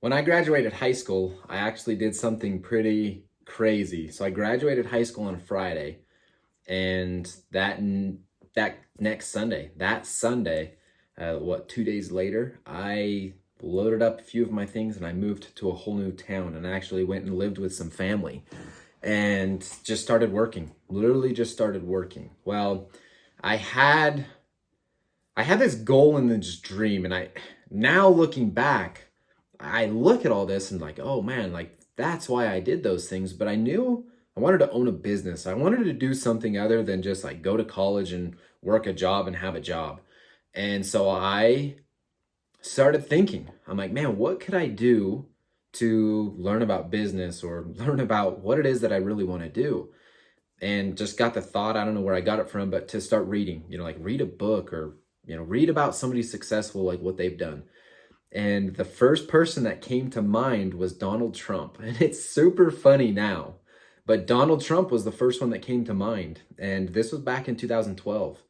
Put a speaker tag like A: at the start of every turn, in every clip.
A: When I graduated high school, I actually did something pretty crazy. So I graduated high school on a Friday, and that next Sunday, that Sunday, 2 days later, I loaded up a few of my things and I moved to a whole new town and I actually went and lived with some family and just started working. Literally just started working. Well, I had I had this goal and this dream, and I now looking back, I look at all this and like, oh man, like that's why I did those things. But I knew I wanted to own a business. I wanted to do something other than just like go to college and work a job and have a job. And so I started thinking, I'm like, man, what could I do to learn about business or learn about what it is that I really want to do? And just got the thought, I don't know where I got it from, but to start reading, like read a book or, read about somebody successful, like what they've done. And the first person that came to mind was Donald Trump. And it's super funny now, but Donald Trump was the first one that came to mind. And this was back in 2012.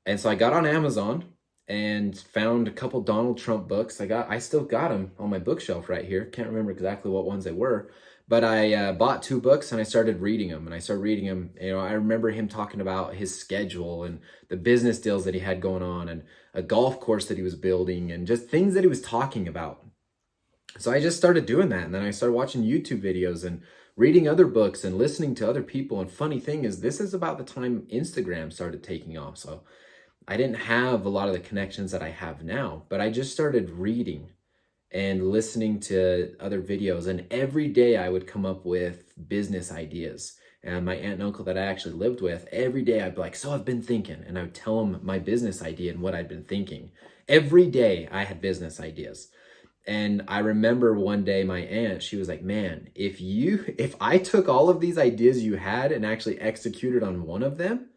A: And so I got on Amazon and found a couple Donald Trump books. I still got them on my bookshelf right here. Can't remember exactly what ones they were, but I bought two books and I started reading them. And I started reading them. I remember him talking about his schedule and the business deals that he had going on, and a golf course that he was building, and just things that he was talking about. So I just started doing that, and then I started watching YouTube videos and reading other books and listening to other people. And funny thing is, this is about the time Instagram started taking off. So I didn't have a lot of the connections that I have now, but I just started reading and listening to other videos. And every day I would come up with business ideas. And my aunt and uncle that I actually lived with, every day I'd be like, so I've been thinking. And I would tell them my business idea and what I'd been thinking. Every day I had business ideas. And I remember one day my aunt, she was like, man, if I took all of these ideas you had and actually executed on one of them,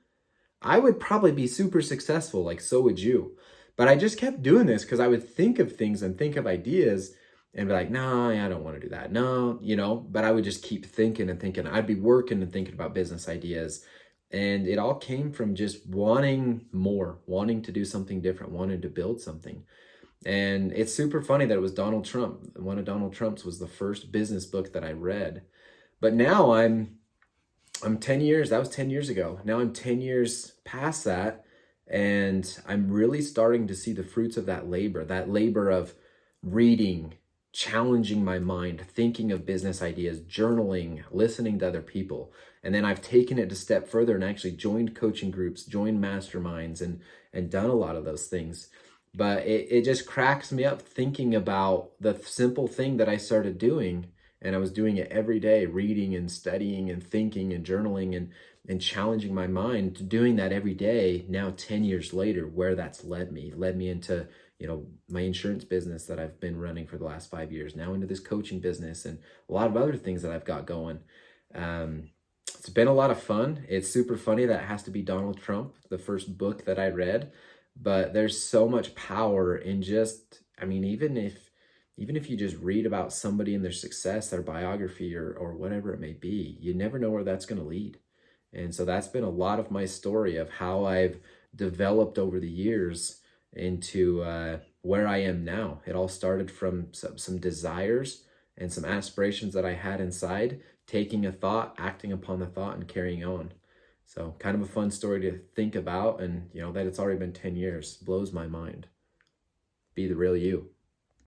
A: I would probably be super successful, like so would you. But I just kept doing this because I would think of things and think of ideas and be like, no, I don't want to do that. No, but I would just keep thinking and thinking. I'd be working and thinking about business ideas. And it all came from just wanting more, wanting to do something different, wanting to build something. And it's super funny that it was Donald Trump. One of Donald Trump's was the first business book that I read. But now I'm 10 years, that was 10 years ago. Now I'm 10 years past that, and I'm really starting to see the fruits of that labor of reading, challenging my mind, thinking of business ideas, journaling, listening to other people. And then I've taken it a step further and actually joined coaching groups, joined masterminds, and done a lot of those things. But it just cracks me up thinking about the simple thing that I started doing, and I was doing it every day, reading and studying and thinking and journaling and challenging my mind, to doing that every day. Now 10 years later, where that's led me into my insurance business that I've been running for the last 5 years, now into this coaching business and a lot of other things that I've got going. It's been a lot of fun. It's super funny that it has to be Donald Trump, the first book that I read, but there's so much power in just, even if you just read about somebody and their success, their biography, or whatever it may be, you never know where that's going to lead. And so that's been a lot of my story of how I've developed over the years into where I am now. It all started from some desires and some aspirations that I had inside, taking a thought, acting upon the thought, and carrying on. So kind of a fun story to think about, and that it's already been 10 years blows my mind. Be the real you.